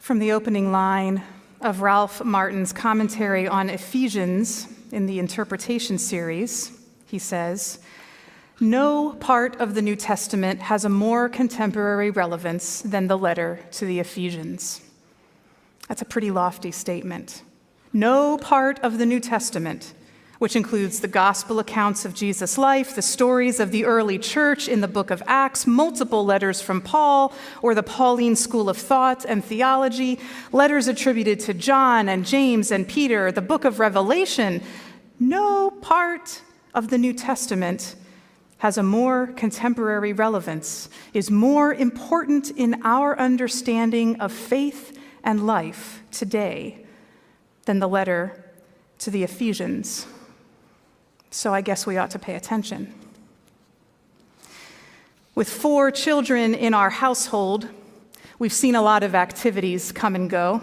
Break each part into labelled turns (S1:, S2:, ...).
S1: From the opening line of Ralph Martin's commentary on Ephesians in the Interpretation series, he says, "No part of the New Testament has a more contemporary relevance than the letter to the Ephesians." That's a pretty lofty statement. No part of the New Testament, which includes the gospel accounts of Jesus' life, the stories of the early church in the book of Acts, multiple letters from Paul, or the Pauline school of thought and theology, letters attributed to John and James and Peter, the book of Revelation. No part of the New Testament has a more contemporary relevance, is more important in our understanding of faith and life today than the letter to the Ephesians. So I guess we ought to pay attention. With 4 children in our household, we've seen a lot of activities come and go.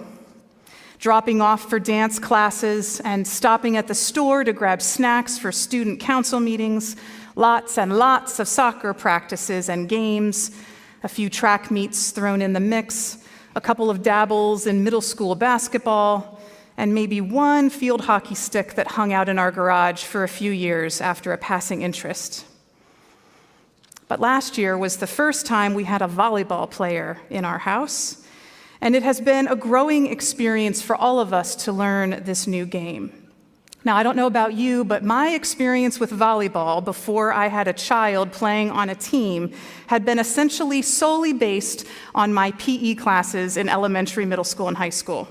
S1: Dropping off for dance classes and stopping at the store to grab snacks for student council meetings, lots and lots of soccer practices and games, a few track meets thrown in the mix, a couple of dabbles in middle school basketball, and maybe one field hockey stick that hung out in our garage for a few years after a passing interest. But last year was the first time we had a volleyball player in our house, and it has been a growing experience for all of us to learn this new game. Now, I don't know about you, but my experience with volleyball before I had a child playing on a team had been essentially solely based on my PE classes in elementary, middle school, and high school.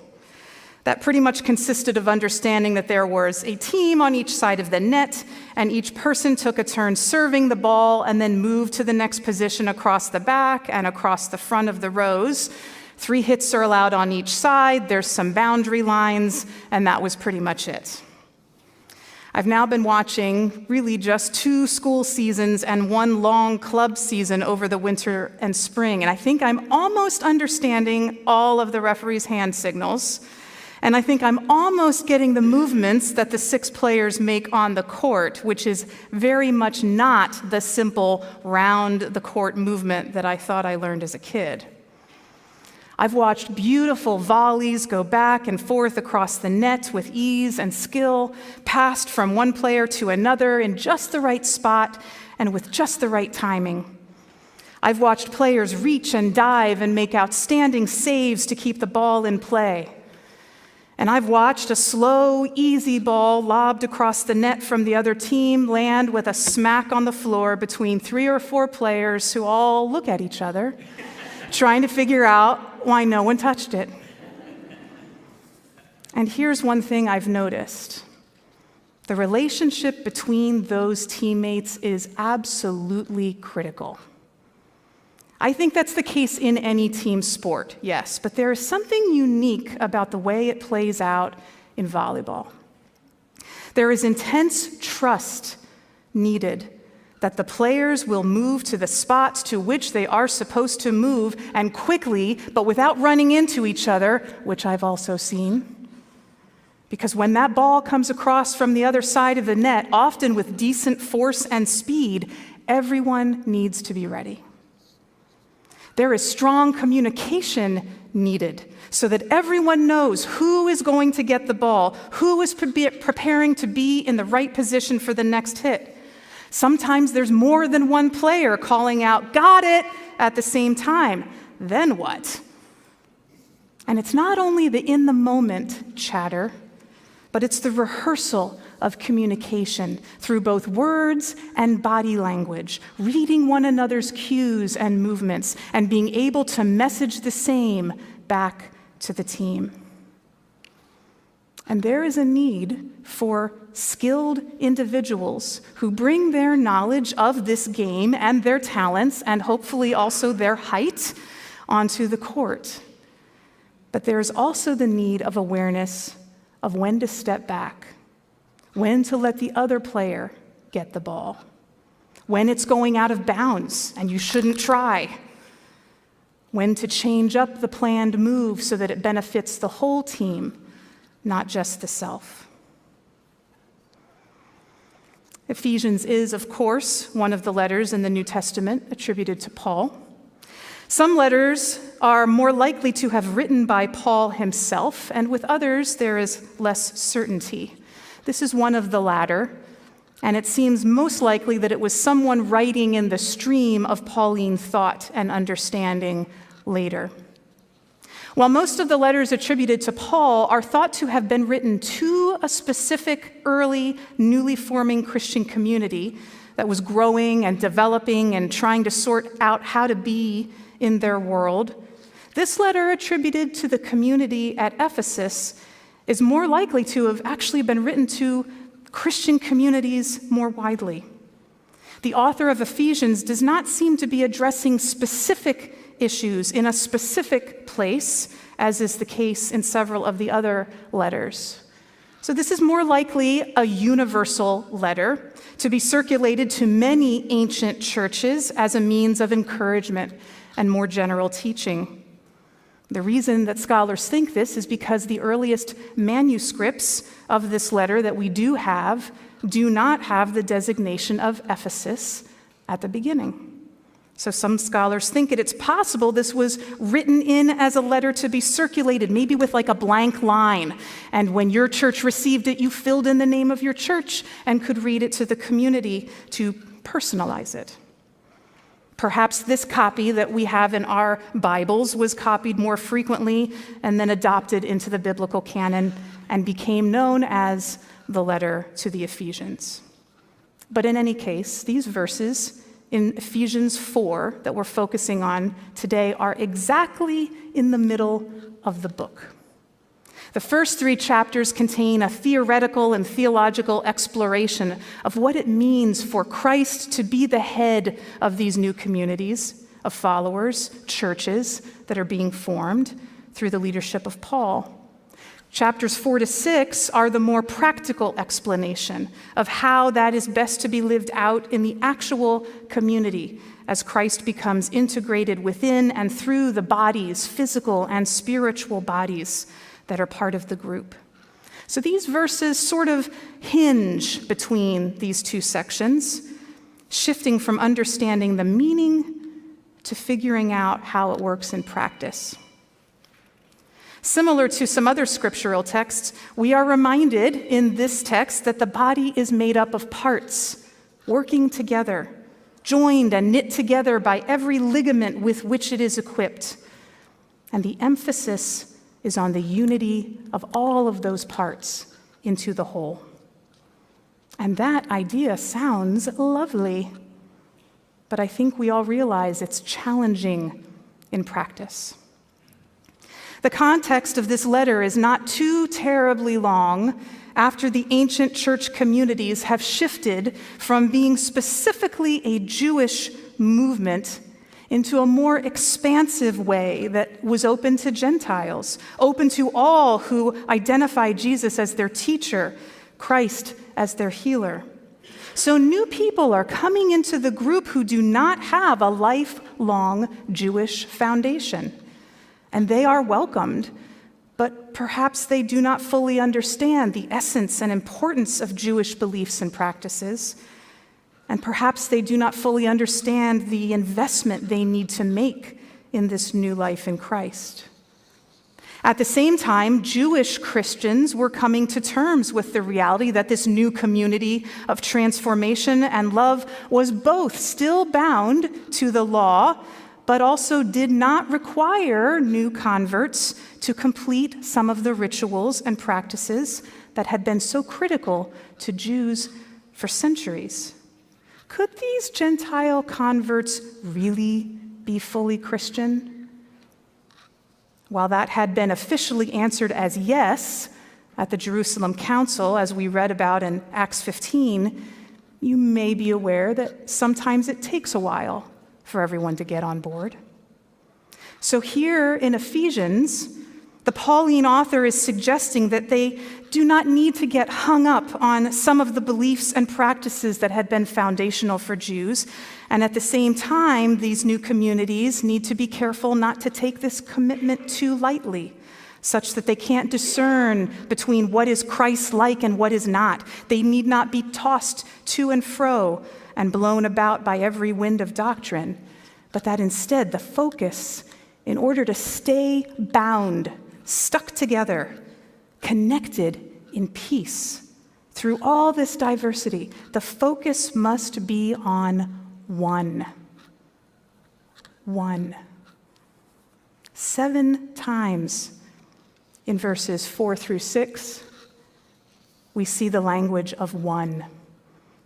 S1: That pretty much consisted of understanding that there was a team on each side of the net, and each person took a turn serving the ball and then moved to the next position across the back and across the front of the rows. 3 hits are allowed on each side, there's some boundary lines, and that was pretty much it. I've now been watching really just 2 school seasons and 1 long club season over the winter and spring, and I think I'm almost understanding all of the referee's hand signals, and I think I'm almost getting the movements that the 6 players make on the court, which is very much not the simple round-the-court movement that I thought I learned as a kid. I've watched beautiful volleys go back and forth across the net with ease and skill, passed from one player to another in just the right spot and with just the right timing. I've watched players reach and dive and make outstanding saves to keep the ball in play. And I've watched a slow, easy ball lobbed across the net from the other team land with a smack on the floor between 3 or 4 players who all look at each other, trying to figure out why no one touched it. And here's one thing I've noticed. The relationship between those teammates is absolutely critical. I think that's the case in any team sport, yes, but there is something unique about the way it plays out in volleyball. There is intense trust needed that the players will move to the spots to which they are supposed to move, and quickly, but without running into each other, which I've also seen. Because when that ball comes across from the other side of the net, often with decent force and speed, everyone needs to be ready. There is strong communication needed so that everyone knows who is going to get the ball, who is preparing to be in the right position for the next hit. Sometimes there's more than one player calling out, "Got it," at the same time. Then what? And it's not only the in-the-moment chatter, but it's the rehearsal of communication through both words and body language, reading one another's cues and movements, and being able to message the same back to the team. And there is a need for skilled individuals who bring their knowledge of this game and their talents, and hopefully also their height, onto the court. But there is also the need of awareness of when to step back, when to let the other player get the ball, when it's going out of bounds and you shouldn't try, when to change up the planned move so that it benefits the whole team, not just the self. Ephesians is, of course, one of the letters in the New Testament attributed to Paul. Some letters are more likely to have written by Paul himself, and with others there is less certainty. This is one of the latter, and it seems most likely that it was someone writing in the stream of Pauline thought and understanding later. While most of the letters attributed to Paul are thought to have been written to a specific early, newly forming Christian community that was growing and developing and trying to sort out how to be in their world, this letter attributed to the community at Ephesus is more likely to have actually been written to Christian communities more widely. The author of Ephesians does not seem to be addressing specific issues in a specific place, as is the case in several of the other letters. So this is more likely a universal letter to be circulated to many ancient churches as a means of encouragement and more general teaching. The reason that scholars think this is because the earliest manuscripts of this letter that we do not have the designation of Ephesus at the beginning. So some scholars think it's possible this was written in as a letter to be circulated, maybe with like a blank line. And when your church received it, you filled in the name of your church and could read it to the community to personalize it. Perhaps this copy that we have in our Bibles was copied more frequently and then adopted into the biblical canon and became known as the letter to the Ephesians. But in any case, these verses in Ephesians 4 that we're focusing on today are exactly in the middle of the book. The first 3 chapters contain a theoretical and theological exploration of what it means for Christ to be the head of these new communities of followers, churches that are being formed through the leadership of Paul. Chapters 4 to 6 are the more practical explanation of how that is best to be lived out in the actual community as Christ becomes integrated within and through the bodies, physical and spiritual bodies that are part of the group. So these verses sort of hinge between these 2 sections, shifting from understanding the meaning to figuring out how it works in practice. Similar to some other scriptural texts, we are reminded in this text that the body is made up of parts, working together, joined and knit together by every ligament with which it is equipped. And the emphasis is on the unity of all of those parts into the whole. And that idea sounds lovely, but I think we all realize it's challenging in practice. The context of this letter is not too terribly long after the ancient church communities have shifted from being specifically a Jewish movement into a more expansive way that was open to Gentiles, open to all who identify Jesus as their teacher, Christ as their healer. So new people are coming into the group who do not have a lifelong Jewish foundation. And they are welcomed, but perhaps they do not fully understand the essence and importance of Jewish beliefs and practices, and perhaps they do not fully understand the investment they need to make in this new life in Christ. At the same time, Jewish Christians were coming to terms with the reality that this new community of transformation and love was both still bound to the law, but also did not require new converts to complete some of the rituals and practices that had been so critical to Jews for centuries. Could these Gentile converts really be fully Christian? While that had been officially answered as yes at the Jerusalem Council, as we read about in Acts 15, you may be aware that sometimes it takes a while for everyone to get on board. So here in Ephesians, the Pauline author is suggesting that they do not need to get hung up on some of the beliefs and practices that had been foundational for Jews. And at the same time, these new communities need to be careful not to take this commitment too lightly, such that they can't discern between what is Christ-like and what is not. They need not be tossed to and fro and blown about by every wind of doctrine, but that instead the focus, in order to stay bound, stuck together, connected in peace through all this diversity, the focus must be on one. One. 7 times in verses 4 through 6, we see the language of one.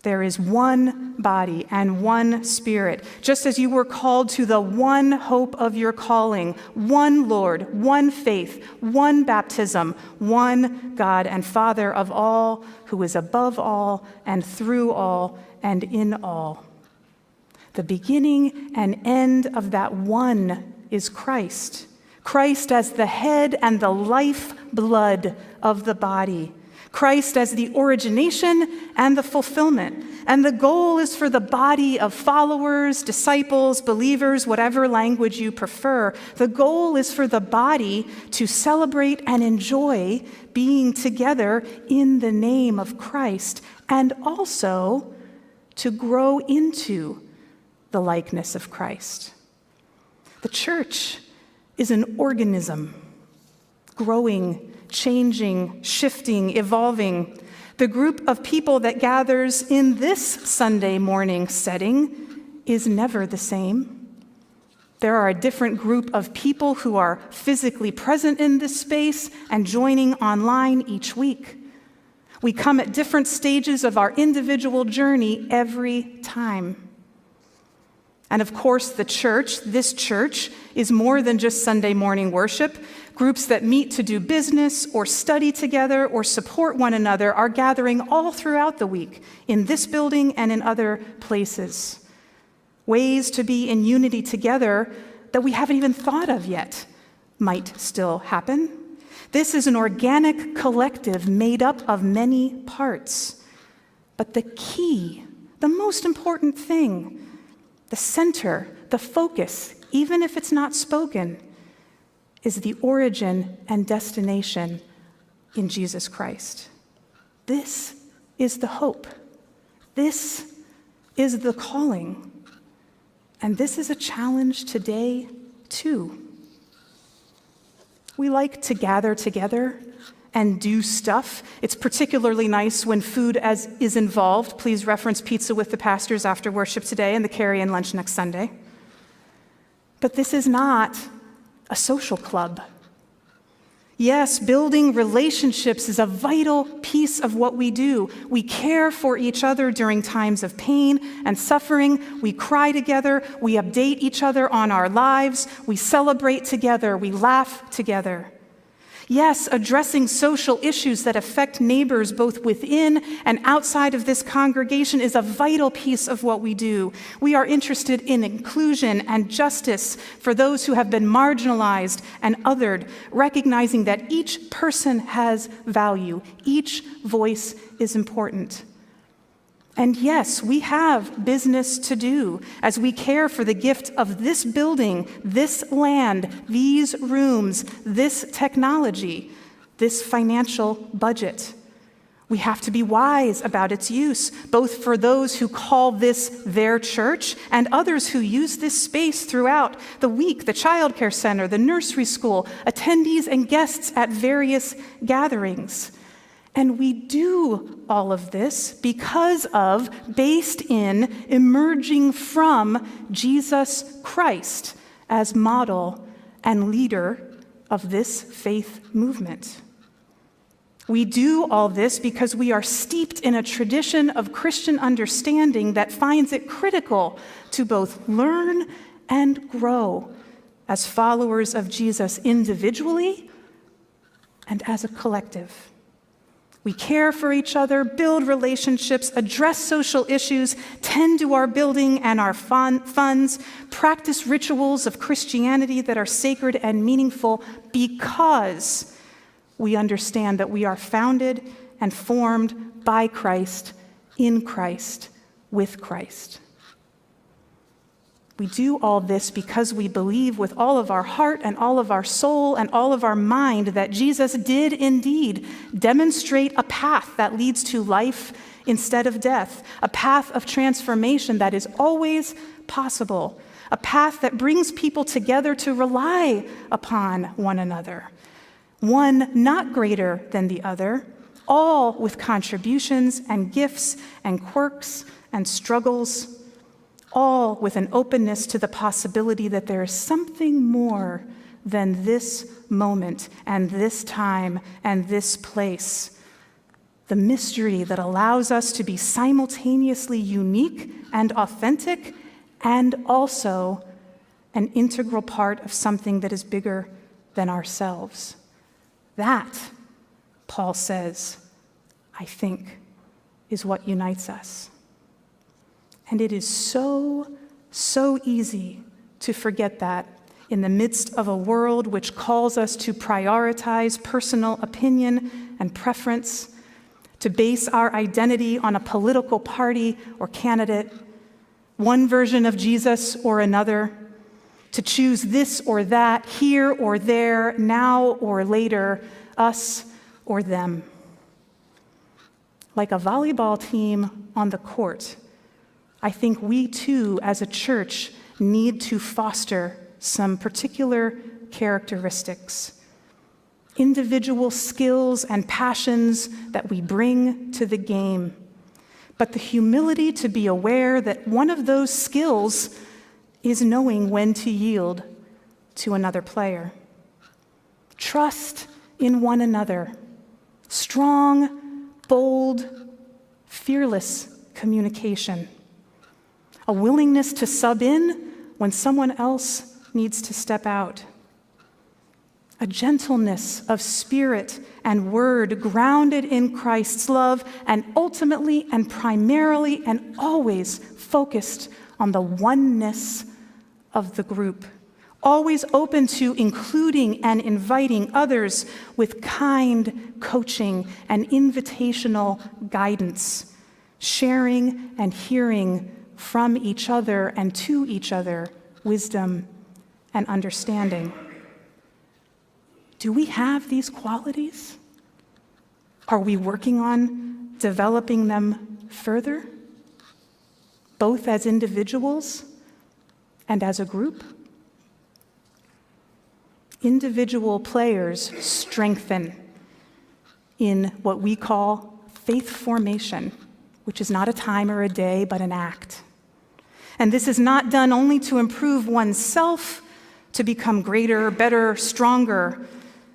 S1: There is one body and one Spirit, just as you were called to the one hope of your calling, one Lord, one faith, one baptism, one God and Father of all, who is above all and through all and in all. The beginning and end of that one is Christ. Christ as the head and the lifeblood of the body. Christ as the origination and the fulfillment. And the goal is for the body of followers, disciples, believers, whatever language you prefer. The goal is for the body to celebrate and enjoy being together in the name of Christ, and also to grow into the likeness of Christ. The church is an organism, growing, changing, shifting, evolving. The group of people that gathers in this Sunday morning setting is never the same. There are a different group of people who are physically present in this space and joining online each week. We come at different stages of our individual journey every time. And of course, the church, this church, is more than just Sunday morning worship. Groups that meet to do business or study together or support one another are gathering all throughout the week in this building and in other places. Ways to be in unity together that we haven't even thought of yet might still happen. This is an organic collective made up of many parts. But the key, the most important thing, the center, the focus, even if it's not spoken, is the origin and destination in Jesus Christ. This is the hope. This is the calling. And this is a challenge today, too. We like to gather together and do stuff. It's particularly nice when food is involved. Please reference Pizza with the Pastors after worship today and the carry-in lunch next Sunday. But this is not a social club. Yes, building relationships is a vital piece of what we do. We care for each other during times of pain and suffering. We cry together. We update each other on our lives. We celebrate together. We laugh together. Yes, addressing social issues that affect neighbors both within and outside of this congregation is a vital piece of what we do. We are interested in inclusion and justice for those who have been marginalized and othered, recognizing that each person has value, each voice is important. And yes, we have business to do as we care for the gift of this building, this land, these rooms, this technology, this financial budget. We have to be wise about its use, both for those who call this their church and others who use this space throughout the week, the child care center, the nursery school, attendees and guests at various gatherings. And we do all of this because of, based in, emerging from Jesus Christ as model and leader of this faith movement. We do all this because we are steeped in a tradition of Christian understanding that finds it critical to both learn and grow as followers of Jesus individually and as a collective. We care for each other, build relationships, address social issues, tend to our building and our funds, practice rituals of Christianity that are sacred and meaningful because we understand that we are founded and formed by Christ, in Christ, with Christ. We do all this because we believe with all of our heart and all of our soul and all of our mind that Jesus did indeed demonstrate a path that leads to life instead of death, a path of transformation that is always possible, a path that brings people together to rely upon one another, one not greater than the other, all with contributions and gifts and quirks and struggles, all with an openness to the possibility that there is something more than this moment and this time and this place. The mystery that allows us to be simultaneously unique and authentic and also an integral part of something that is bigger than ourselves. That, Paul says, I think, is what unites us. And it is so easy to forget that in the midst of a world which calls us to prioritize personal opinion and preference, to base our identity on a political party or candidate, one version of Jesus or another, to choose this or that, here or there, now or later, us or them. Like a volleyball team on the court, I think we too, as a church, need to foster some particular characteristics, individual skills and passions that we bring to the game, but the humility to be aware that one of those skills is knowing when to yield to another player. Trust in one another, strong, bold, fearless communication, a willingness to sub in when someone else needs to step out, a gentleness of spirit and word grounded in Christ's love and ultimately and primarily and always focused on the oneness of the group, always open to including and inviting others with kind coaching and invitational guidance, sharing and hearing from each other and to each other wisdom and understanding. Do we have these qualities? Are we working on developing them further, both as individuals and as a group? Individual players strengthen in what we call faith formation, which is not a time or a day, but an act. And this is not done only to improve oneself, to become greater, better, stronger.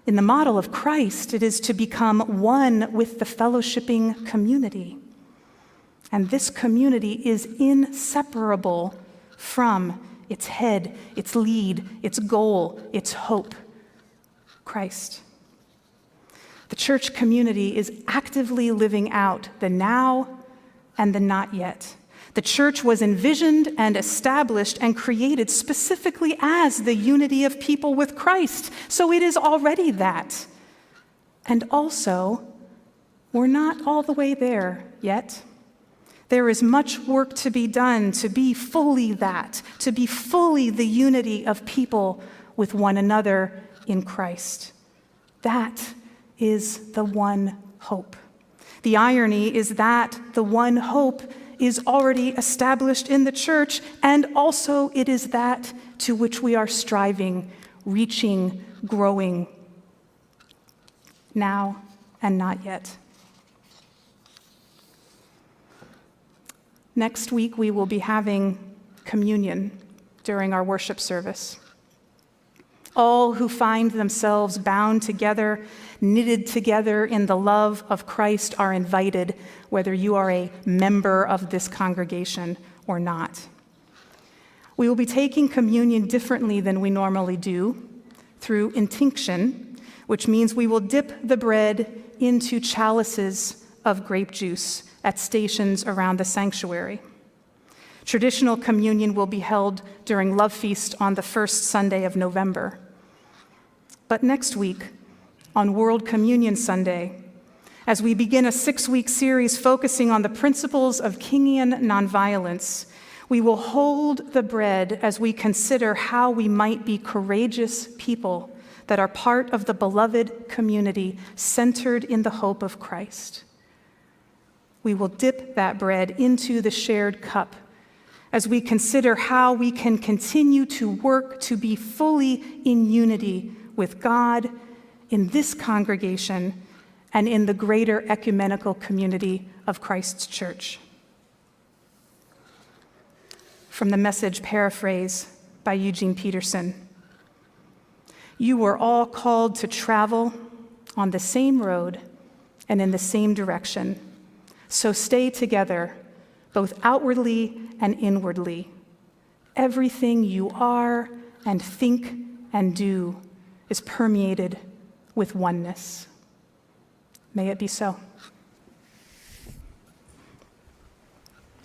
S1: In the model of Christ, it is to become one with the fellowshipping community. And this community is inseparable from its head, its lead, its goal, its hope, Christ. The church community is actively living out the now and the not yet. The church was envisioned and established and created specifically as the unity of people with Christ. So it is already that. And also, we're not all the way there yet. There is much work to be done to be fully that, to be fully the unity of people with one another in Christ. That is the one hope. The irony is that the one hope is already established in the church, and also it is that to which we are striving, reaching, growing, now and not yet. Next week, we will be having communion during our worship service. All who find themselves bound together, knitted together in the love of Christ are invited, whether you are a member of this congregation or not. We will be taking communion differently than we normally do, through intinction, which means we will dip the bread into chalices of grape juice at stations around the sanctuary. Traditional communion will be held during Love Feast on the first Sunday of November. But next week, on World Communion Sunday, as we begin a 6-week series focusing on the principles of Kingian nonviolence, we will hold the bread as we consider how we might be courageous people that are part of the beloved community centered in the hope of Christ. We will dip that bread into the shared cup as we consider how we can continue to work to be fully in unity with God in this congregation and in the greater ecumenical community of Christ's church. From the Message paraphrase by Eugene Peterson, you were all called to travel on the same road and in the same direction, so stay together, both outwardly and inwardly. Everything you are and think and do is permeated with oneness. May it be so.